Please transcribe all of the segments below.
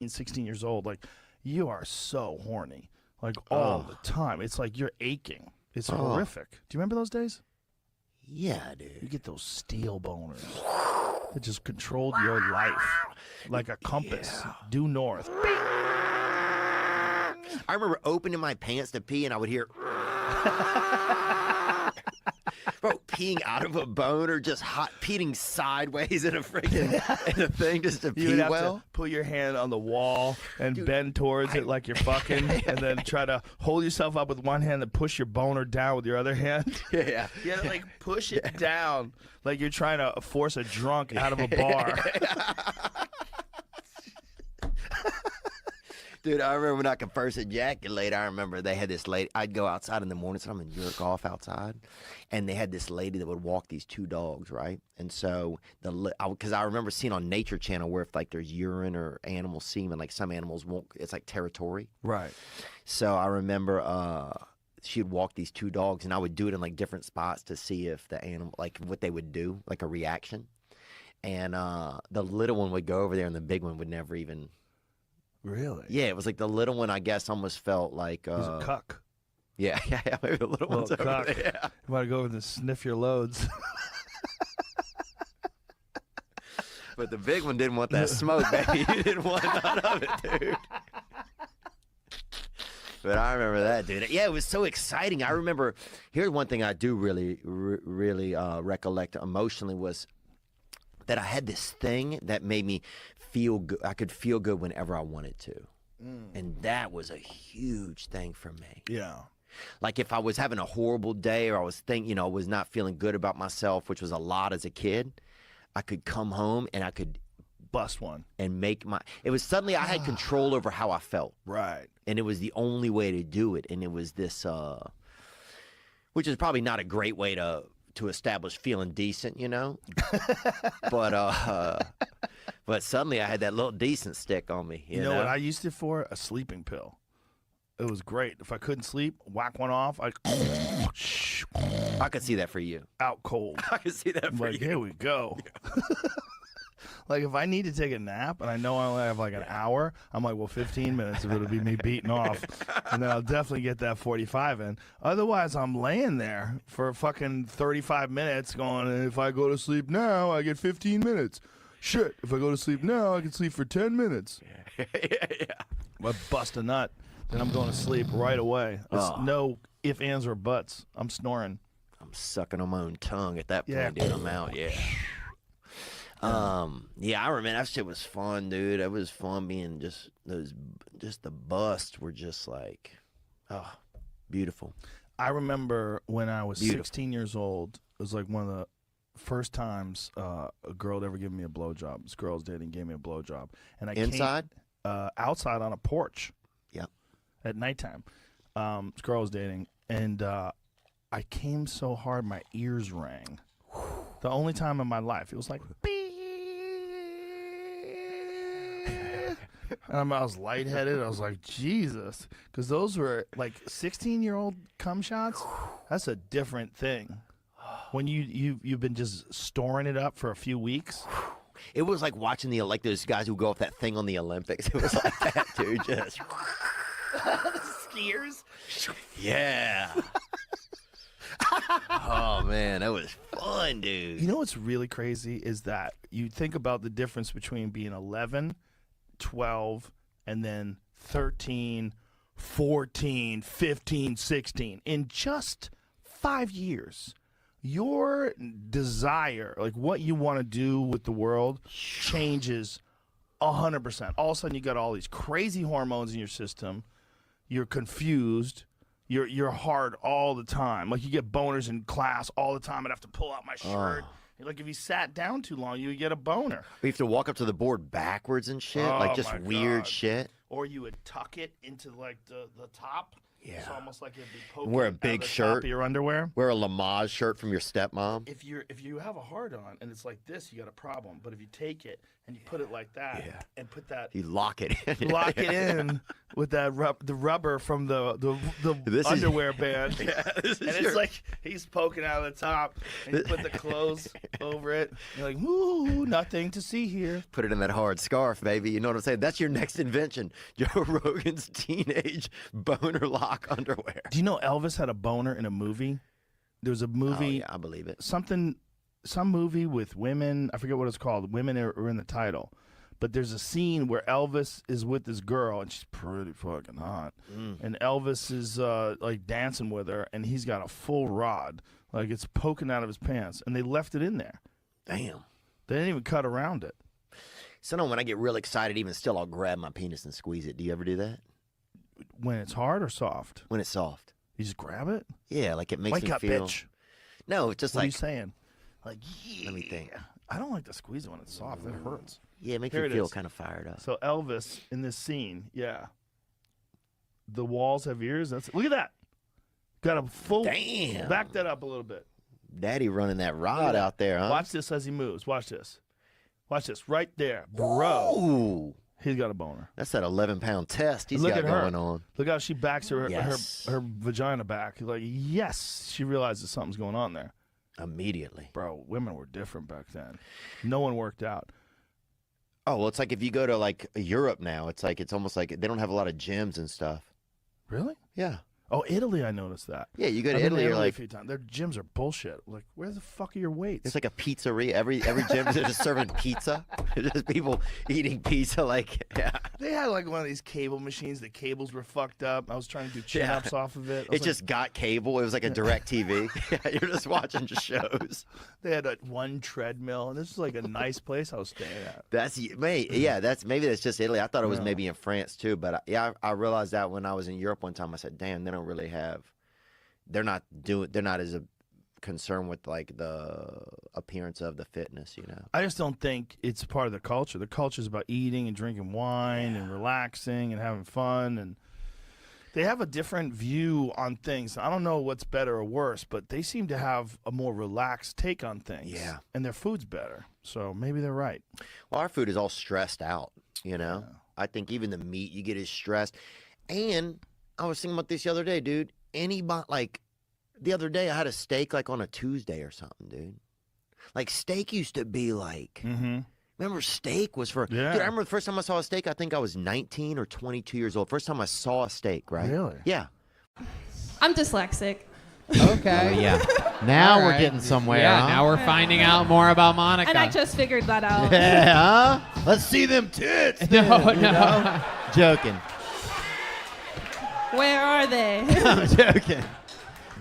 15, 16 years old, like you are so horny, like all the time. It's like you're aching. It's horrific. Do you remember those days? Yeah, dude. You get those steel boners that just controlled your life like a compass. Yeah. Due north. I remember opening my pants to pee, and I would hear, bro, peeing out of a boner, just hot, peeing sideways in a freaking in a thing just to You pee would have well. to put your hand on the wall and bend towards it like you're fucking, and then try to hold yourself up with one hand and push your boner down with your other hand. Yeah. You gotta like push it down like you're trying to force a drunk out of a bar. Dude, I remember when I could first ejaculate, I remember they had this lady. I'd go outside in the morning, so I'm in jerk off outside, and they had this lady that would walk these two dogs, right? And so, because I remember seeing on Nature Channel where if like there's urine or animal semen, like some animals won't, it's like territory. Right. So I remember she'd walk these two dogs, and I would do it in like different spots to see if the animal, like what they would do, like a reaction. And the little one would go over there, and the big one would never even. Really? Yeah, it was like the little one, I guess, almost felt like... He's a cuck. Yeah, maybe the little one's over cuck. there. Yeah. You want to go over and sniff your loads. But the big one didn't want that smoke, baby. He didn't want none of it, dude. But I remember that, dude. Yeah, it was so exciting. I remember, here's one thing I do really recollect emotionally was that I had this thing that made me feel good. I could feel good whenever I wanted to. And that was a huge thing for me. Yeah. Like if I was having a horrible day or I was was not feeling good about myself, which was a lot as a kid, I could come home and I could bust one and make it was suddenly I had control over how I felt. Right. And it was the only way to do it. And it was this, which is probably not a great way to establish feeling decent, you know? But suddenly I had that little decent stick on me. You know what I used it for? A sleeping pill. It was great. If I couldn't sleep, whack one off. I could see that for you. Out cold. I could see that for like, you. Here we go. Like if I need to take a nap and I know I only have like an hour, I'm like, well, 15 minutes of it'll be me beating off. And then I'll definitely get that 45 in. Otherwise, I'm laying there for fucking 35 minutes going, if I go to sleep now, I get 15 minutes. Shit, if I go to sleep now, I can sleep for 10 minutes. Yeah. I bust a nut, then I'm going to sleep right away. There's no ifs, ands, or buts. I'm snoring. I'm sucking on my own tongue at that point, dude. I'm out, yeah. Yeah, I remember that shit was fun, dude. It was fun being just the busts were just like, beautiful. I remember when I was 16 years old, it was like one of the first times a girl had ever given me a blowjob. This girl I was dating gave me a blowjob. And I Inside? Outside on a porch. Yep. At nighttime. This girl I was dating, and I came so hard my ears rang. The only time in my life. It was like, beep. And I was lightheaded. I was like, Jesus. Because those were like 16-year-old cum shots. That's a different thing. When you've been just storing it up for a few weeks. It was like watching like those guys who go off that thing on the Olympics. It was like that, dude. Just skiers. Yeah. Oh man, that was fun, dude. You know what's really crazy is that you think about the difference between being 11, 12, and then 13, 14, 15, 16. In just 5 years, your desire, like what you want to do with the world, changes 100%. All of a sudden, you got all these crazy hormones in your system. You're confused. You're hard all the time. Like you get boners in class all the time. I'd have to pull out my shirt. Like if you sat down too long, you would get a boner. We have to walk up to the board backwards and shit, like just weird shit. Or you would tuck it into like the top. Yeah. It's almost like it'd be poking Wear a out big the shirt. top of your underwear. Wear a Lamaze shirt from your stepmom. If you have a hard on and it's like this, you got a problem. But if you take it and you put it like that, and put that. You lock it in. Lock it in with that the rubber from the underwear band, and it's like he's poking out of the top, and you put the clothes over it. You're like, "Ooh, nothing to see here." Put it in that hard scarf, baby. You know what I'm saying? That's your next invention. Joe Rogan's teenage boner lock underwear. Do you know Elvis had a boner in a movie? There was a movie. Oh, yeah, I believe it. Some movie with women. I forget what it's called. Women are in the title. But there's a scene where Elvis is with this girl, and she's pretty fucking hot. And Elvis is like dancing with her, and he's got a full rod. Like it's poking out of his pants. And they left it in there. Damn. They didn't even cut around it. Sometimes when I get real excited, even still, I'll grab my penis and squeeze it. Do you ever do that? When it's hard or soft? When it's soft. You just grab it? Yeah, like it makes Wake me up, feel. bitch. No, it's just What are you like. saying? Like, yeah. Let me think. I don't like to squeeze it when it's soft. It hurts. Yeah, it makes Here me it feel is. kind of fired up. So Elvis in this scene, the walls have ears. Look at that. Got a full. Damn. Back that up a little bit. Daddy running that rod out there, huh? Watch this as he moves. Watch this. Watch this right there, bro. Ooh. He's got a boner. That's that 11-pound test he's Look got at her. going on. Look how she backs her Yes. her vagina back. Like, yes, she realizes something's going on there. Immediately. Bro, women were different back then. No one worked out. Oh, well, it's like if you go to like Europe now, it's almost like they don't have a lot of gyms and stuff. Really? Yeah. Oh, Italy, I noticed that. Yeah, you go to I've been Italy, you're a like, few times. Their gyms are bullshit. Like, where the fuck are your weights? it's like a pizzeria. Every gym is just serving pizza. Just people eating pizza. Like, yeah. They had like one of these cable machines. The cables were fucked up. I was trying to do chin-ups off of it. It just got cable. It was like a direct TV. Yeah, you're just watching shows. They had one treadmill, and this was like a nice place I was staying at. Maybe that's just Italy. I thought it was maybe in France too, but I realized that when I was in Europe one time. I said, damn, they don't really have. They're not as concerned with like the appearance of the fitness, you know. I just don't think it's part of the culture. The culture is about eating and drinking wine and relaxing and having fun, and they have a different view on things. I don't know what's better or worse, but they seem to have a more relaxed take on things. Yeah. And their food's better. So maybe they're right. Well, our food is all stressed out, you know. Yeah. I think even the meat you get is stressed. And I was thinking about this the other day, dude. Anybody, like, the other day I had a steak, like, on a Tuesday or something, dude. Like, steak used to be, like, remember steak was for, dude, I remember the first time I saw a steak, I think I was 19 or 22 years old. First time I saw a steak, right? Really? Yeah. I'm dyslexic. Okay. Yeah. Now All we're right. getting somewhere. Yeah, huh? now we're finding out more about Monica. And I just figured that out. Yeah, huh? Let's see them tits. No. Joking. Where are they? I'm joking.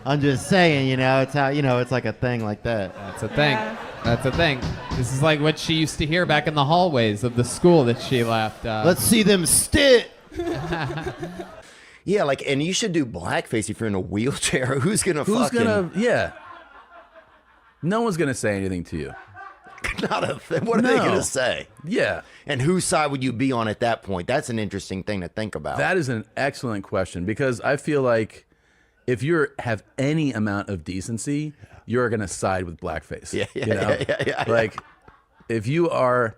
I'm just saying, you know, it's how, you know, it's like a thing like that. That's a thing. Yeah. That's a thing. This is like what she used to hear back in the hallways of the school that she left. Let's see them stit. Yeah, like, and you should do blackface if you're in a wheelchair. Who's gonna yeah. No one's gonna say anything to you. Not a thing. What are they gonna say? Yeah. And whose side would you be on at that point? That's an interesting thing to think about. That is an excellent question because I feel like if you have any amount of decency, you're gonna side with blackface. Yeah. You know? Like, if you are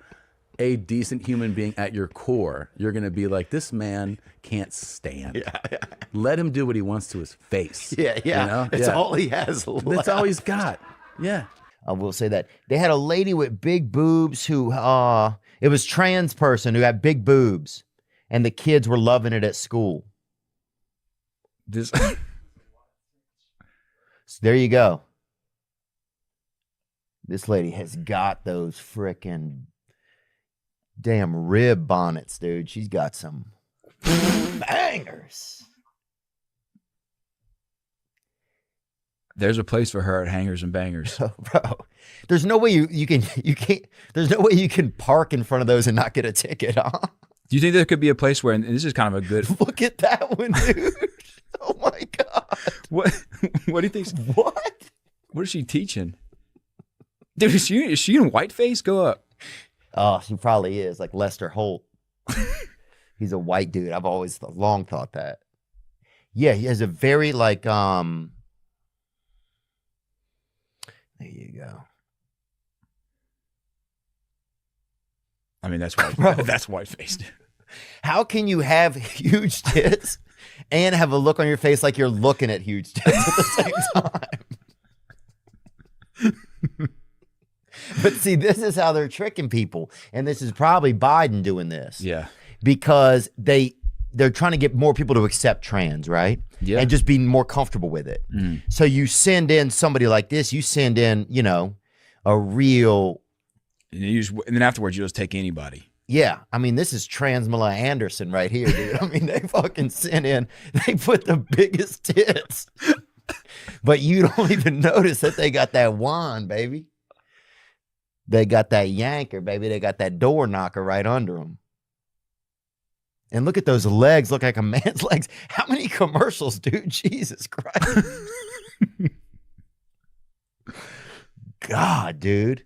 a decent human being at your core, you're gonna be like, this man can't stand. Yeah. Let him do what he wants to his face. Yeah. You know? It's all he has left. That's all he's got. Yeah. I will say that they had a lady with big boobs who, it was trans person who had big boobs, and the kids were loving it at school. Just So there you go. This lady has got those frickin' damn rib bonnets, dude. She's got some bangers. There's a place for her at Hangers and Bangers. Oh, bro, there's no way you can't. There's no way you can park in front of those and not get a ticket, huh? Do you think there could be a place where, and this is kind of a good. Look at that one, dude. Oh my god. What do you think? What? What is she teaching? Dude, is she in whiteface? Go up. Oh, she probably is, like Lester Holt. He's a white dude. I've always long thought that. Yeah, he has a very like there you go. I mean, that's white. That's white faced. How can you have huge tits and have a look on your face like you're looking at huge tits at the same time? But see, this is how they're tricking people. And this is probably Biden doing this. Yeah. Because they're trying to get more people to accept trans, right? Yeah. And just be more comfortable with it. So you send in somebody like this, you send in, you know, a real... And then afterwards, you just take anybody. Yeah, I mean, this is Transmala Anderson right here, dude. I mean, they fucking sent in, they put the biggest tits. But you don't even notice that they got that wand, baby. They got that yanker, baby. They got that door knocker right under them. And look at those legs, look like a man's legs. How many commercials, dude? Jesus Christ. God, dude.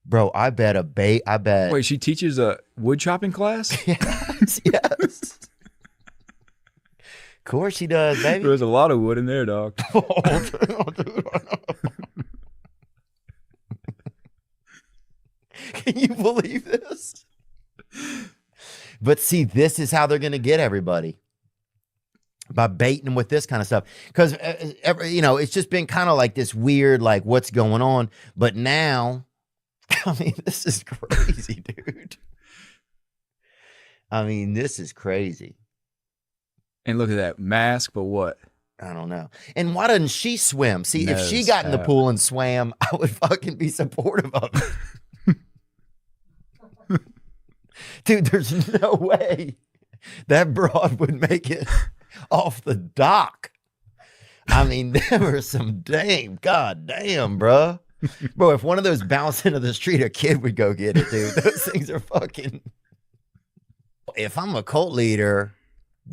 Bro, I bet. Wait, she teaches a wood chopping class? Yes. Of course she does, baby. There's a lot of wood in there, dog. Can you believe this? But see, this is how they're going to get everybody. By baiting them with this kind of stuff. Because, you know, it's just been kind of like this weird, like, what's going on? But now... I mean, this is crazy, dude. I mean, this is crazy. And look at that mask, but what? I don't know. And why doesn't she swim? See, if she Nose got in the out. pool and swam, I would fucking be supportive of it. Dude, there's no way that broad would make it off the dock. I mean, there were some goddamn, bruh. Bro, if one of those bounced into the street, a kid would go get it, dude. Those things are fucking... If I'm a cult leader,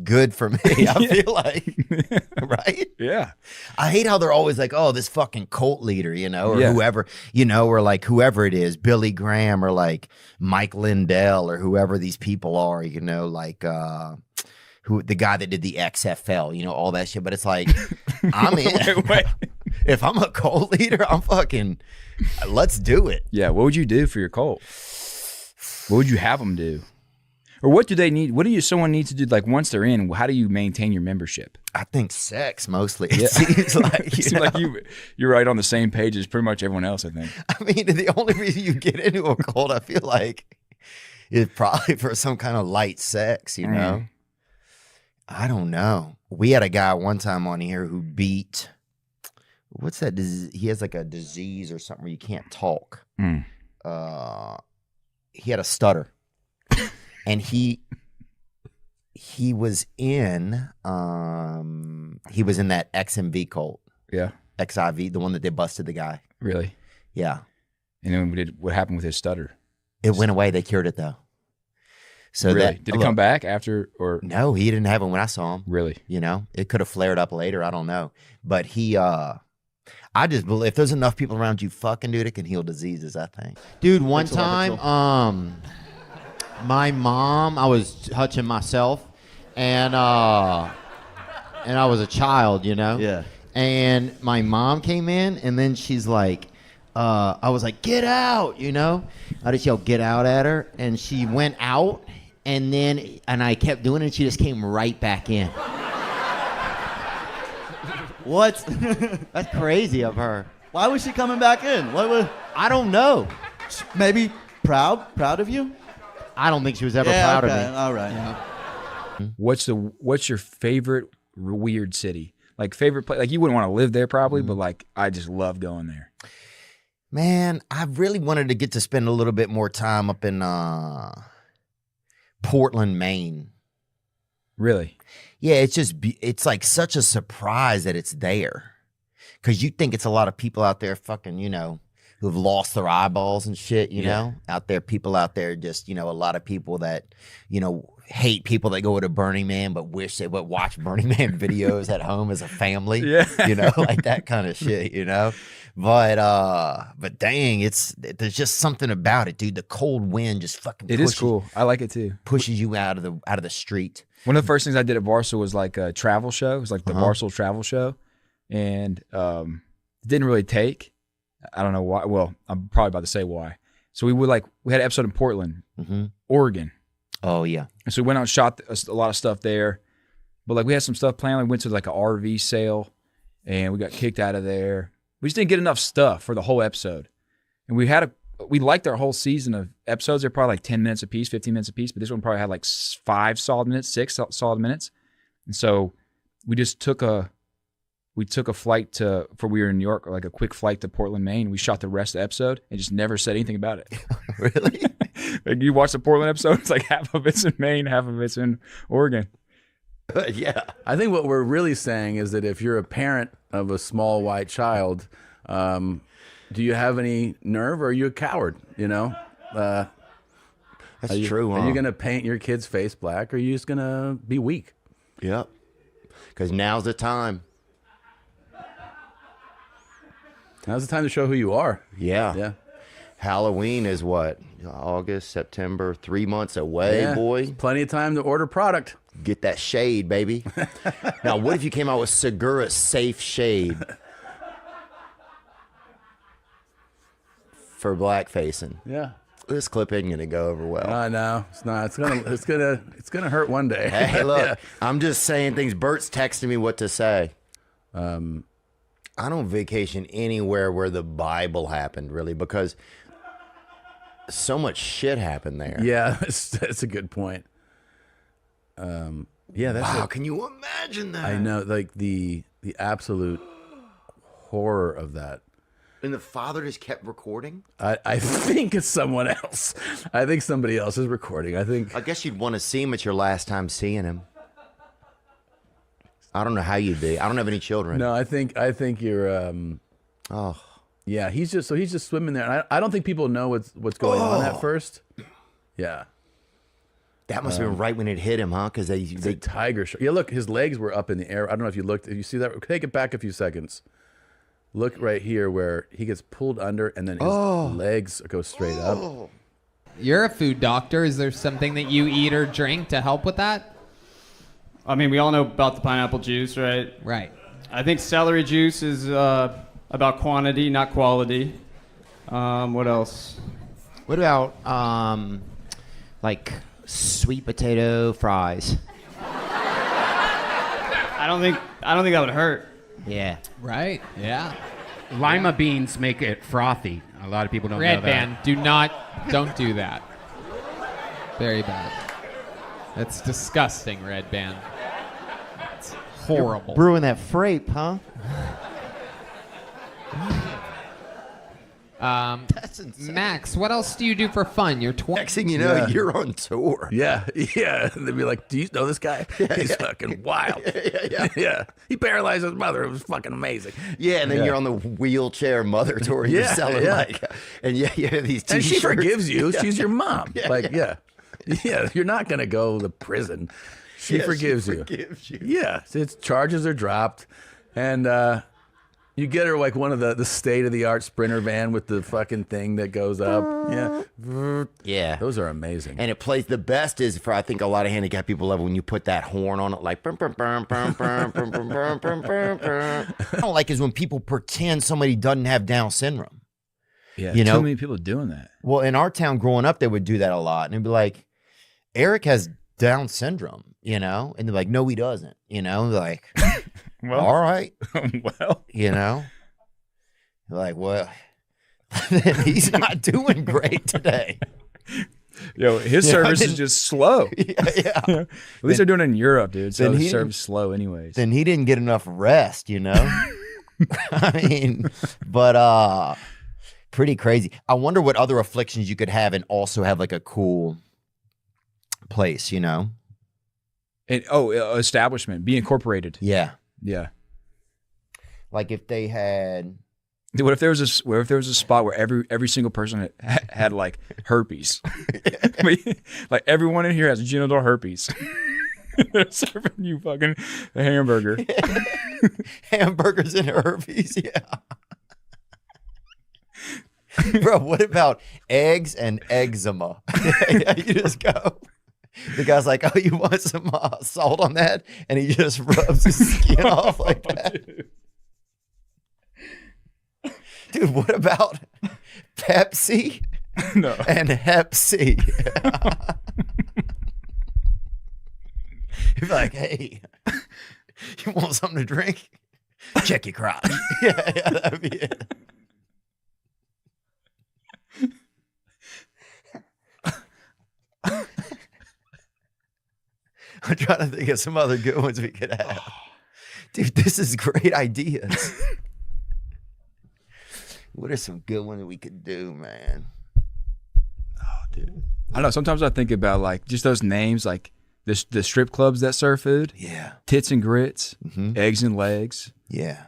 good for me, I feel like. Right? Yeah. I hate how they're always like, oh, this fucking cult leader, you know, or Yeah. whoever, you know, or like whoever it is, Billy Graham or like Mike Lindell or whoever these people are, you know, like who the guy that did the XFL, you know, all that shit. But it's like, I'm in. Wait. If I'm a cult leader, I'm fucking, let's do it. Yeah, what would you do for your cult? What would you have them do? Or what do they need? What do someone need to do? Like once they're in, how do you maintain your membership? I think sex mostly. Yeah. It seems like, It seems like you're right on the same page as pretty much everyone else, I think. I mean, the only reason you get into a cult, I feel like, is probably for some kind of light sex, you know? I don't know. We had a guy one time on here who beat, what's that disease? He has like a disease or something where you can't talk. He had a stutter. And he was in that XMV cult. Yeah. XIV, the one that they busted the guy. Really? Yeah. And then what happened with his stutter? It went away. They cured it though. So Really? Did it come back after or No, he didn't have it when I saw him. really? You know, it could have flared up later. I don't know. But he, I just believe if there's enough people around you, fucking dude, it can heal diseases, I think. Dude, one time, my mom, I was touching myself, and I was a child, you know? Yeah. And my mom came in, and then she's like, I was like, get out, you know? I just yelled, get out at her, and she went out, and I kept doing it, and she just came right back in. What? That's crazy of her. Why was she coming back in? What was? I don't know. Maybe proud of you? I don't think she was ever Yeah, proud okay, of me. all right. What's your favorite weird city? Like favorite place? Like you wouldn't want to live there probably, but like I just love going there. Man, I really wanted to get to spend a little bit more time up in Portland, Maine. Really? Yeah, it's like such a surprise that it's there. Because you think it's a lot of people out there fucking, you know, who've lost their eyeballs and shit, you know? Out there, people out there just, you know, a lot of people that, you know, hate people that go to Burning Man but wish they would watch Burning Man videos at home as a family. Yeah. You know, like that kind of shit, you know? But dang, there's just something about it, dude. The cold wind just fucking It is cool. I like it too. pushes you out of the street. One of the first things I did at Barstool was like a travel show. It was like the Barstool travel show. And it didn't really take. I don't know why. Well, I'm probably about to say why. So we had an episode in Portland, Oregon. Oh yeah. And so we went out and shot a lot of stuff there. But like we had some stuff planned. We went to like an RV sale and we got kicked out of there. We just didn't get enough stuff for the whole episode. And we liked our whole season of episodes. They're probably like 10 minutes a piece, 15 minutes a piece. But this one probably had like 5 solid minutes, 6 solid minutes. And so we just took a flight we were in New York, like a quick flight to Portland, Maine. We shot the rest of the episode and just never said anything about it. Really? Like you watch the Portland episode, it's like half of it's in Maine, half of it's in Oregon. Yeah. I think what we're really saying is that if you're a parent of a small white child, do you have any nerve or are you a coward? You know? That's true, huh? Are you going to paint your kid's face black or are you just going to be weak? Yep. Because now's the time. Now's the time to show who you are. Yeah. Yeah. Halloween is what? August, September, 3 months away, boy. Plenty of time to order product. Get that shade, baby. Now, what if you came out with Segura Safe Shade for blackfacing? Yeah. This clip isn't gonna go over well. I know. It's not. It's gonna hurt one day. Hey, look, I'm just saying things. Bert's texting me what to say. I don't vacation anywhere where the Bible happened, really, because so much shit happened there. Yeah, that's a good point. Yeah, that's wow. Can you imagine that? I know, like the absolute horror of that. And the father just kept recording? I think it's someone else. I think somebody else is recording. I guess you'd want to see him at your last time seeing him. I don't know how you'd be. I don't have any children. No, I think you're. Oh, yeah. He's just swimming there. And I don't think people know what's going on at first. Yeah. That must have been right when it hit him, huh? Because they tiger shark. Yeah, look, his legs were up in the air. I don't know if you looked. If you see that, take it back a few seconds. Look right here where he gets pulled under and then his legs go straight up. You're a food doctor. Is there something that you eat or drink to help with that? I mean, we all know about the pineapple juice, right? Right. I think celery juice is about quantity, not quality. What else? What about like sweet potato fries? I don't think that would hurt. Yeah. Right. Yeah. Lima beans make it frothy. A lot of people don't know Red that. band, don't do that. Very bad. That's disgusting, Red band. It's horrible. Brewing that frape, huh? That's insane. Max, what else do you do for fun? You're 20. Next thing you know, you're on tour. Yeah. They'd be like, "Do you know this guy? He's fucking wild." Yeah. He paralyzed his mother. It was fucking amazing. Yeah, and then you're on the wheelchair mother tour. You're selling and you have these T-shirts. And she forgives you. She's your mom. Yeah. Yeah. You're not gonna go to prison. She forgives you. Yeah. Its charges are dropped, and you get her like one of the state-of-the-art Sprinter van with the fucking thing that goes up. Yeah. Those are amazing. And it plays the best is for I think a lot of handicapped people love it when you put that horn on it like I don't like is when people pretend somebody doesn't have Down syndrome. Yeah, you know? too many people doing that. Well, in our town growing up, they would do that a lot. And it'd be like, Eric has Down syndrome, you know? And they're like, no, he doesn't. You know, like, Well, all right. Well, You know? Like, well, he's not doing great today. yo, his service is just slow. Yeah. At least they're doing it in Europe, dude. So Then the he service is slow anyways. Then he didn't get enough rest, you know? I mean, but pretty crazy. I wonder what other afflictions you could have and also have like a cool place, you know? And establishment, be incorporated. Yeah. Yeah. Like if they had Dude, what if there was a spot where every single person had like herpes? Like everyone in here has genital herpes. They're serving you fucking a hamburger. hamburgers and herpes, yeah. Bro, what about eggs and eczema? You just go. The guy's like, "Oh, you want some salt on that?" And he just rubs his skin off like that. Dude, what about Pepsi No. And Hep C. You'd be like, hey, you want something to drink? Check your crotch. Yeah, that'd be it. I'm trying to think of some other good ones we could have. Dude, this is great ideas. What are some good ones we could do, man? Oh, dude. I don't know. Sometimes I think about like just those names, like the strip clubs that serve food. Yeah. Tits and grits, eggs and legs. Yeah.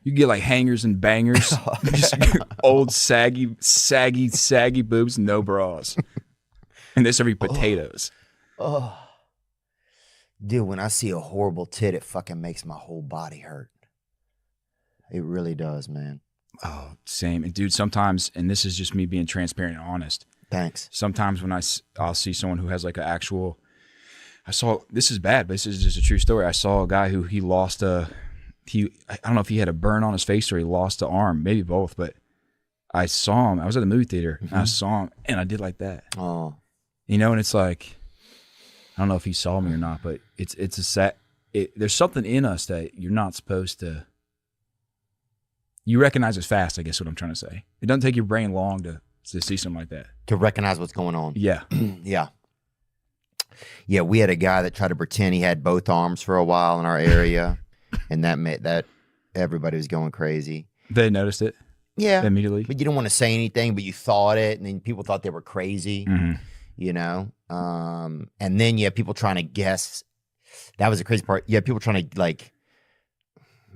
You get like hangers and bangers, just old saggy boobs, no bras, and they serve you potatoes. Oh. Dude, when I see a horrible tit, it fucking makes my whole body hurt. It really does, man. Oh, same. And dude, sometimes, and this is just me being transparent and honest. Thanks. Sometimes when I'll see someone who has like an actual, this is bad, but this is just a true story. I saw a guy who he lost I don't know if he had a burn on his face or he lost an arm, maybe both, but I saw him. I was at the movie theater and I saw him and I did like that. Oh. You know, and it's like, I don't know if he saw me or not, but it's a sad, there's something in us that you're not supposed to, you recognize it fast, I guess what I'm trying to say. It doesn't take your brain long to see something like that. To recognize what's going on. Yeah. Yeah. Yeah, we had a guy that tried to pretend he had both arms for a while in our area, and that made that everybody was going crazy. They noticed it? Yeah. Immediately? But you don't want to say anything, but you thought it, and then people thought they were crazy, you know? And then you have people trying to guess. That was the crazy part. You have people trying to, like,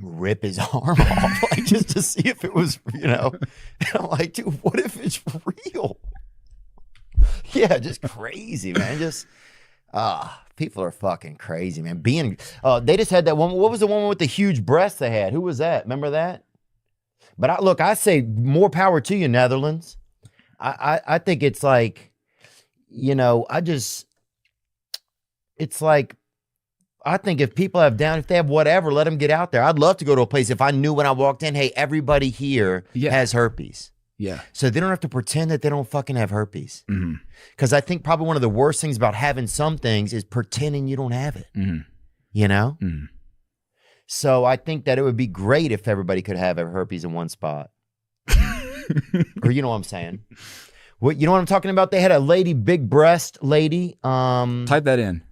rip his arm off, like, just to see if it was, you know? And I'm like, dude, what if it's real? Yeah, just crazy, man. Just, people are fucking crazy, man. They just had that one. What was the one with the huge breasts they had? Who was that? Remember that? But I say more power to you, Netherlands. I think it's like, you know, it's like, I think if people if they have whatever, let them get out there. I'd love to go to a place if I knew when I walked in, hey, everybody here has herpes. Yeah. So they don't have to pretend that they don't fucking have herpes. Because I think probably one of the worst things about having some things is pretending you don't have it. You know? So I think that it would be great if everybody could have herpes in one spot. Or you know what I'm saying? You know what I'm talking about? They had a lady, big breast lady. Type that in.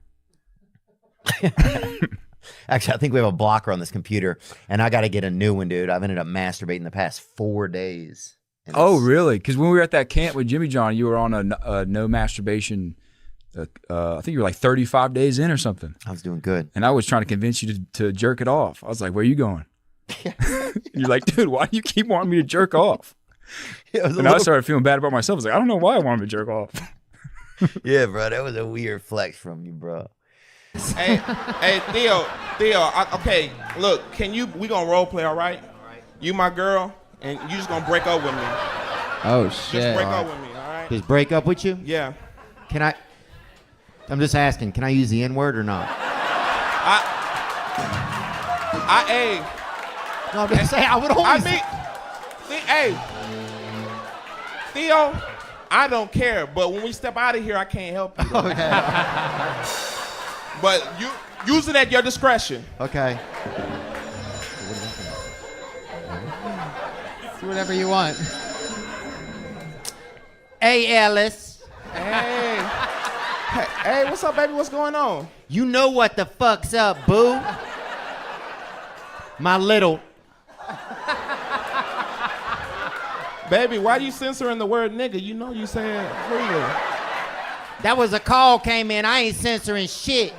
Actually, I think we have a blocker on this computer, and I got to get a new one, dude. I've ended up masturbating the past 4 days. Oh, really? Because when we were at that camp with Jimmy John, you were on a no masturbation. I think you were like 35 days in or something. I was doing good. And I was trying to convince you to jerk it off. I was like, where are you going? You're like, dude, why do you keep wanting me to jerk off? And I started feeling bad about myself. I was like, I don't know why I wanted to jerk off. Yeah, bro. That was a weird flex from you, bro. Hey, Theo, okay, look, we gonna role play, all right? You my girl, and you just gonna break up with me. Oh, shit. Just break up with me, all right? Just break up with you? Yeah. I'm just asking, can I use the N-word or not? No, I'm just saying, I would always... Theo, I don't care, but when we step out of here, I can't help you. Okay. But you use it at your discretion. Okay. Do whatever you want. Hey, Ellis. Hey, what's up, baby? What's going on? You know what the fuck's up, boo? My little... Baby, why are you censoring the word nigga? You know you saying freely. That was a call came in. I ain't censoring shit.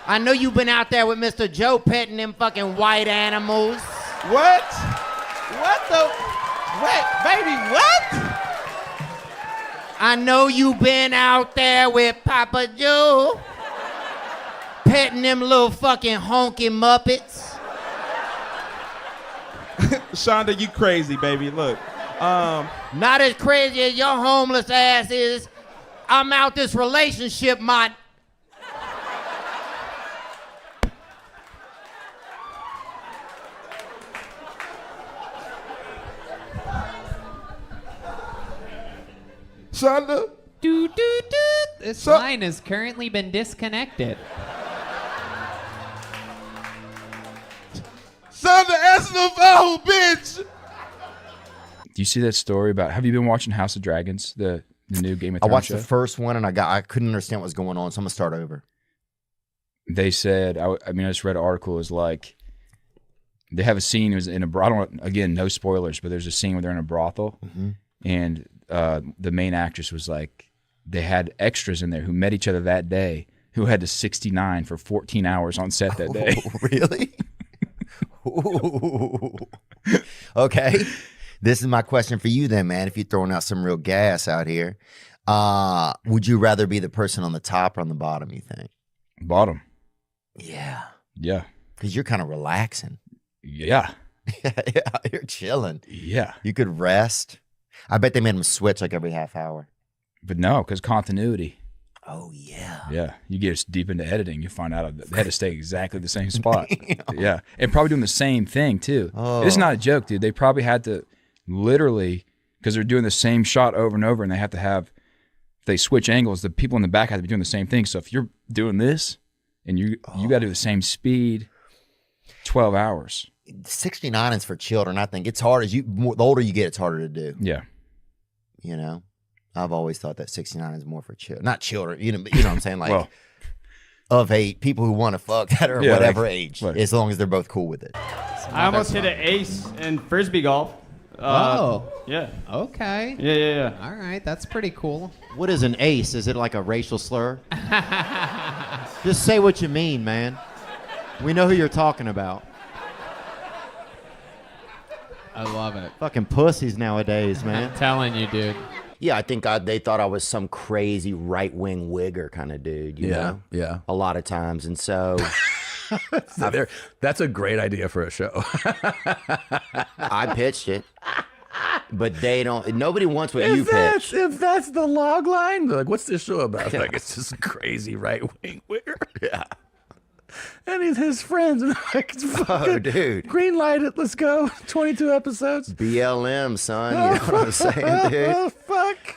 I know you've been out there with Mr. Joe petting them fucking white animals. What? What the? Wait, baby, what? I know you been out there with Papa Joe petting them little fucking honky muppets. Shonda, you crazy, baby. Look. Not as crazy as your homeless ass is. I'm out this relationship, my... Shonda. Do, do, do. This line has currently been disconnected. Shonda, answer the phone, bitch. Do you see that story about? Have you been watching House of Dragons, the new Game of I Thrones watched show? the first one and I couldn't understand what was going on, so I'm gonna start over. They said, I just read an article. Is like they have a scene. It was in a brothel. Again, no spoilers, but there's a scene where they're in a brothel, and the main actress was like, they had extras in there who met each other that day, who had to 69 for 14 hours on set that day. Really? Okay. This is my question for you then, man. If you're throwing out some real gas out here, would you rather be the person on the top or on the bottom, you think? Bottom. Yeah. Yeah. Because you're kind of relaxing. Yeah. Yeah, you're chilling. Yeah. You could rest. I bet they made them switch like every half hour. But no, because continuity. Oh, yeah. Yeah. You get deep into editing, you find out they had to stay exactly the same spot. Yeah. And probably doing the same thing, too. Oh. It's not a joke, dude. They probably had to literally, because they're doing the same shot over and over, and they have to have, if they switch angles, the people in the back have to be doing the same thing. So if you're doing this, and you got to do the same speed, 12 hours. 69 is for children. I think it's hard the older you get, it's harder to do. Yeah. You know, I've always thought that 69 is more for children, not children. You know what I'm saying? Like, Well, of people who want to fuck that are Yeah, whatever like- age, right. as long as they're both cool with it. I almost hit an ace in frisbee golf. Yeah. Okay. Yeah. All right, that's pretty cool. What is an ace? Is it like a racial slur? Just say what you mean, man. We know who you're talking about. I love it. Fucking pussies nowadays, man. I'm telling you, dude. Yeah, I think they thought I was some crazy right-wing wigger kind of dude. You know? Yeah. A lot of times, and so That's a great idea for a show. I pitched it, but they don't. Nobody wants what you pitched. If that's the log line, they're like, what's this show about? Like, it's just crazy right-wing wigger. Yeah. And his friends, and like, it's fucking, dude. green light it, let's go. 22 episodes. BLM, son. You know what I'm saying, dude? Oh, fuck.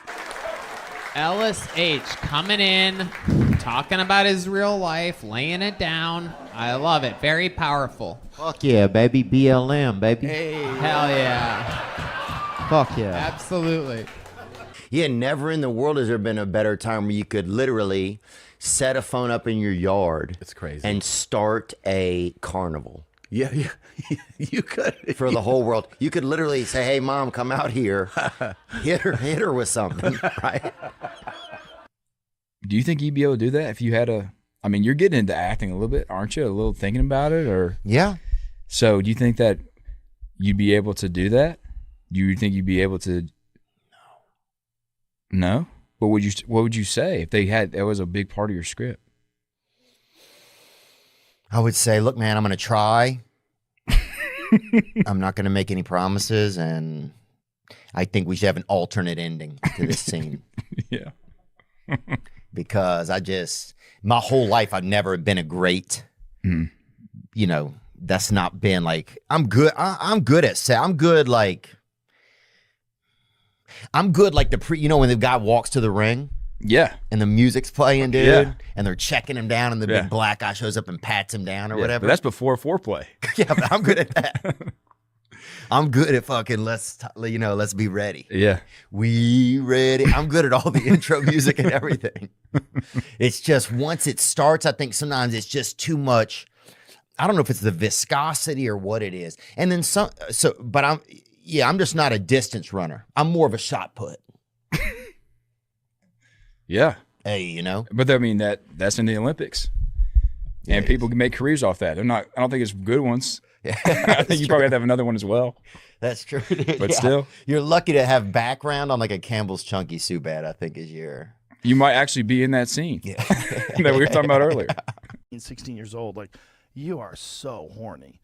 Ellis H. coming in, talking about his real life, laying it down. I love it. Very powerful. Fuck yeah, baby. BLM, baby. Hell yeah. Fuck yeah. Absolutely. Yeah, never in the world has there been a better time where you could literally set a phone up in your yard. It's crazy. And start a carnival. Yeah. You could. For the whole world. You could literally say, hey, Mom, come out here. Hit her with something, right? Do you think you'd be able to do that if you had you're getting into acting a little bit, aren't you? A little thinking about it, or? Yeah. So do you think that you'd be able to do that? Do you think you'd be able to? No? What would you say if that was a big part of your script? I would say, look, man, I'm going to try. I'm not going to make any promises, and I think we should have an alternate ending to this scene. Yeah. Because my whole life, I've never been a great, that's not been like, I'm good at set. I'm good like when the guy walks to the ring. Yeah. And the music's playing, dude. Yeah. And they're checking him down, and the big black guy shows up and pats him down or whatever. But that's before foreplay. Yeah, but I'm good at that. I'm good at fucking let's be ready. Yeah. We ready. I'm good at all the intro music and everything. It's just once it starts, I think sometimes it's just too much. I don't know if it's the viscosity or what it is. And then but I'm just not a distance runner. I'm more of a shot put. Yeah. Hey, But that's in the Olympics. And people can make careers off that. I don't think it's good ones. Yeah, I think you probably have to have another one as well. That's true, dude. But still. You're lucky to have background on like a Campbell's Chunky Subad, I think is your. You might actually be in that scene that we were talking about earlier. 16 years old, like, you are so horny.